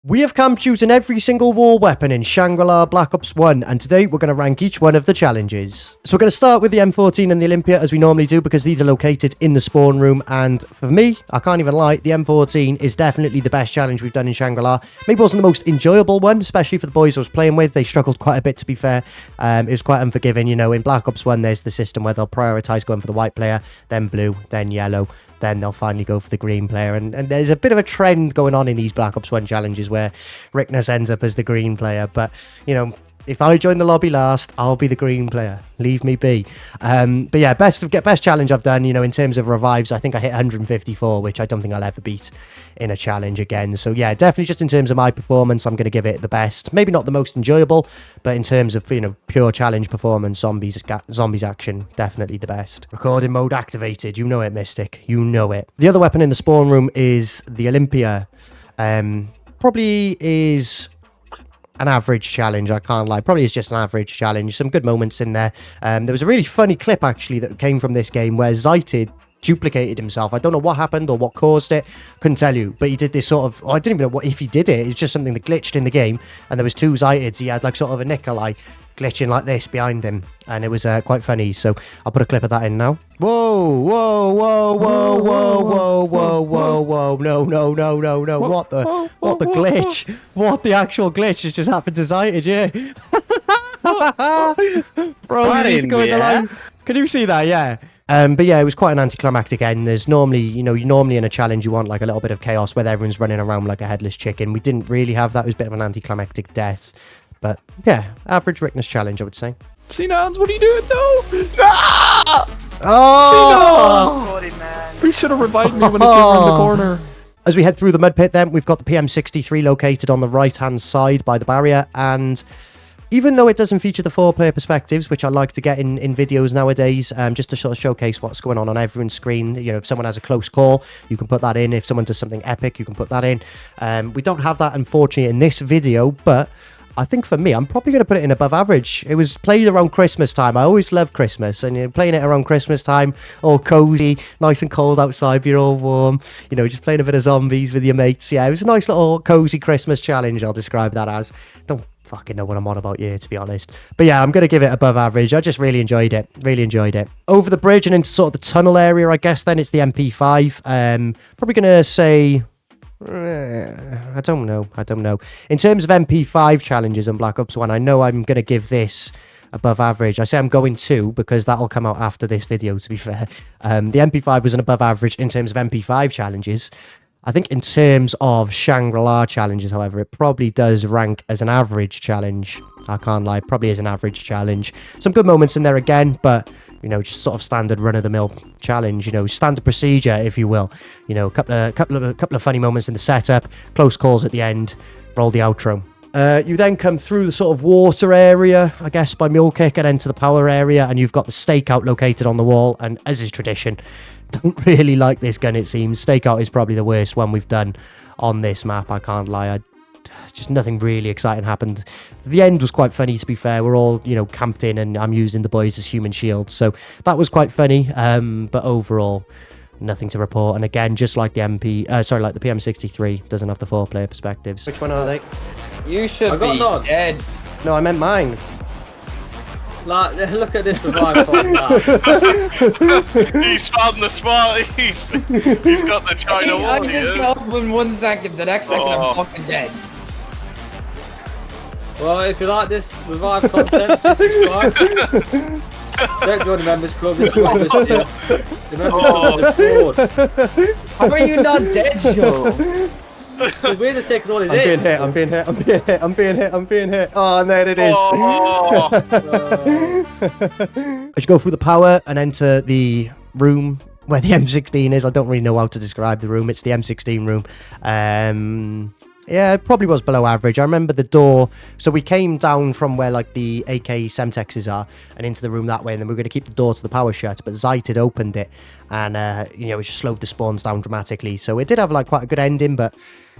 We have camped using every single wall weapon in Shangri-La Black Ops 1, and today we're going to rank each one of the challenges. So we're going to start with the M14 and the Olympia as we normally do, because these are located in the spawn room, and for me, I can't even lie, the M14 is definitely the best challenge we've done in Shangri-La. Maybe it wasn't the most enjoyable one, especially for the boys I was playing with. They struggled quite a bit, to be fair. It was quite unforgiving. You know, in Black Ops 1, there's the system where they'll prioritise going for the white player, then blue, then yellow. Then they'll finally go for the green player. And there's a bit of a trend going on in these Black Ops 1 challenges where Ricktness ends up as the green player. But, you know, if I join the lobby last, I'll be the green player. Leave me be. But yeah, best challenge I've done, you know, in terms of revives. I think I hit 154, which I don't think I'll ever beat in a challenge again. So yeah, definitely just in terms of my performance, I'm going to give it the best. Maybe not the most enjoyable, but in terms of, you know, pure challenge performance, zombies action, definitely the best. Recording mode activated. You know it, Mystic. You know it. The other weapon in the spawn room is the Olympia. Probably is an average challenge, I can't lie. Probably is just an average challenge. Some good moments in there. There was a really funny clip, actually, that came from this game where Zaited duplicated himself. I don't know what happened or what caused it. Couldn't tell you. But he did this sort of... I didn't even know what if he did it. It's just something that glitched in the game. And there was two Zaiteds. He had like sort of a Nikolai glitching like this behind him. And it was quite funny. So I'll put a clip of that in now. Whoa, whoa, whoa, whoa, whoa, whoa, whoa, whoa, whoa. No. What the glitch? What the actual glitch has just happened to Zaited, yeah. Bro, he's going along. Can you see that? Yeah. But yeah, it was quite an anticlimactic end. There's normally, you know, normally in a challenge you want like a little bit of chaos where everyone's running around like a headless chicken. We didn't really have that. It was a bit of an anticlimactic death. But yeah, average Ricktness challenge, I would say. Sinans, what are you doing though? Oh! Sorry, man. We should have revived me when it came around the corner. As we head through the mud pit then, we've got the PM63 located on the right-hand side by the barrier, and even though it doesn't feature the four-player perspectives, which I like to get in videos nowadays, just to sort of showcase what's going on everyone's screen. You know, if someone has a close call, you can put that in. If someone does something epic, you can put that in. We don't have that, unfortunately, in this video, but I think for me, I'm probably going to put it in above average. It was played around Christmas time. I always love Christmas, and you're playing it around Christmas time, all cozy, nice and cold outside, you're all warm, you know, just playing a bit of zombies with your mates. Yeah, it was a nice little cozy Christmas challenge, I'll describe that as. Don't fucking know what I'm on about here, to be honest. But yeah, I'm going to give it above average. I just really enjoyed it. Really enjoyed it. Over the bridge and into sort of the tunnel area, I guess, then it's the MP5. Probably going to say... I don't know. In terms of MP5 challenges on Black Ops 1, I know I'm going to give this above average. I say I'm going to because that'll come out after this video, to be fair. The MP5 was an above average in terms of MP5 challenges. I think in terms of Shangri-La challenges, however, it probably does rank as an average challenge. I can't lie, probably is an average challenge. Some good moments in there again, but, you know, just sort of standard run-of-the-mill challenge, you know, standard procedure, if you will. You know, a couple of funny moments in the setup, close calls at the end, roll the outro. You then come through the sort of water area, I guess, by Mule Kick, and enter the power area, and you've got the Stakeout located on the wall, and as is tradition, don't really like this gun, it seems. Stakeout is probably the worst one we've done on this map, I can't lie. Just nothing really exciting happened. The end was quite funny, to be fair. We're all, you know, camped in, and I'm using the boys as human shields, so that was quite funny. But overall, nothing to report. And again, just like the like the PM63 doesn't have the four-player perspectives. Which one are they? You should be dead. No, I meant mine. Like, look at this revive from that. He's found the spot. He's got the China wall. I just got up in 1 second. The next second, I'm fucking dead. Well, if you like this revive content, subscribe. Don't join the members club. It's members club. The members club is fraud. How are you not dead, Joe? We're just taking all his hits. I'm being hit. Oh, and there it is. I should go through the power and enter the room where the M16 is. I don't really know how to describe the room. It's the M16 room. Yeah, it probably was below average. I remember the door. So we came down from where like the AK Semtexes are and into the room that way, and then we were going to keep the door to the power shut, but Zait had opened it, and you know, it just slowed the spawns down dramatically. So it did have like quite a good ending, but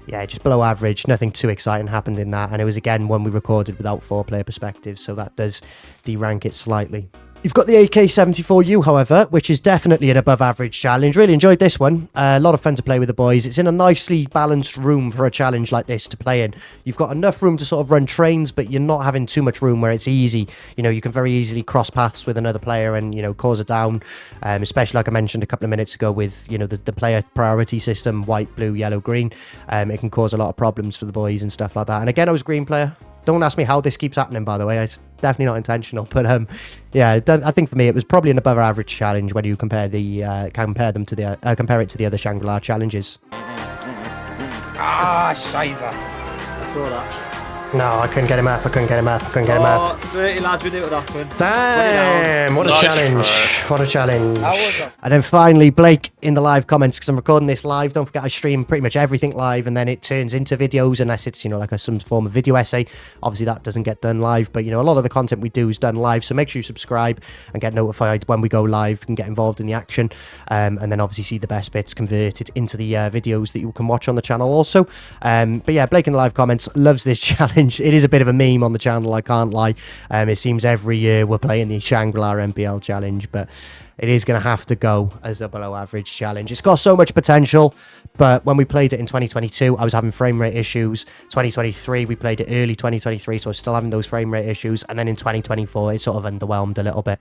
yeah, just below average. Nothing too exciting happened in that, and it was again one we recorded without four-player perspective, so that does de-rank it slightly. You've got the AK-74U, however, which is definitely an above-average challenge. Really enjoyed this one. A lot of fun to play with the boys. It's in a nicely balanced room for a challenge like this to play in. You've got enough room to sort of run trains, but you're not having too much room where it's easy. You know, you can very easily cross paths with another player and, you know, cause a down, especially like I mentioned a couple of minutes ago with, you know, the player priority system, white, blue, yellow, green. It can cause a lot of problems for the boys and stuff like that. And again, I was green player. Don't ask me how this keeps happening, by the way. It's definitely not intentional. But yeah, I think for me it was probably an above average challenge when you compare compare it to the other Shangri-La challenges. Ah, scheiße. I saw that. No, I couldn't get him up. 30 lads with it would happen. Damn, what a Nice challenge. try. What a challenge. How was it? And then finally, Blake in the live comments, because I'm recording this live. Don't forget I stream pretty much everything live, and then it turns into videos unless it's, you know, like some form of video essay. Obviously, that doesn't get done live, but, you know, a lot of the content we do is done live, so make sure you subscribe and get notified when we go live and get involved in the action, and then obviously see the best bits converted into the videos that you can watch on the channel also. But yeah, Blake in the live comments loves this challenge. It is a bit of a meme on the channel, I can't lie. It seems every year we're playing the Shangri-La MPL challenge, but it is going to have to go as a below average challenge. It's got so much potential, but when we played it in 2022, I was having frame rate issues. 2023, we played it early 2023, so I was still having those frame rate issues. And then in 2024, it sort of underwhelmed a little bit.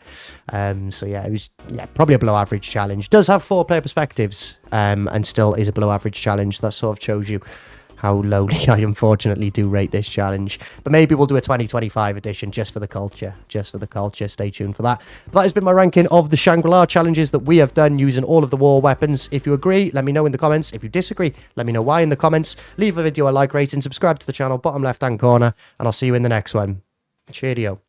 So yeah, it was probably a below average challenge. Does have 4-player perspectives, and still is a below average challenge. That sort of shows you how lowly I unfortunately do rate this challenge. But maybe we'll do a 2025 edition just for the culture. Stay tuned for that. But that has been my ranking of the Shangri-La challenges that we have done using all of the war weapons. If you agree, let me know in the comments. If you disagree, let me know why in the comments. Leave the video a like rating, subscribe to the channel, bottom left hand corner, and I'll see you in the next one. Cheerio.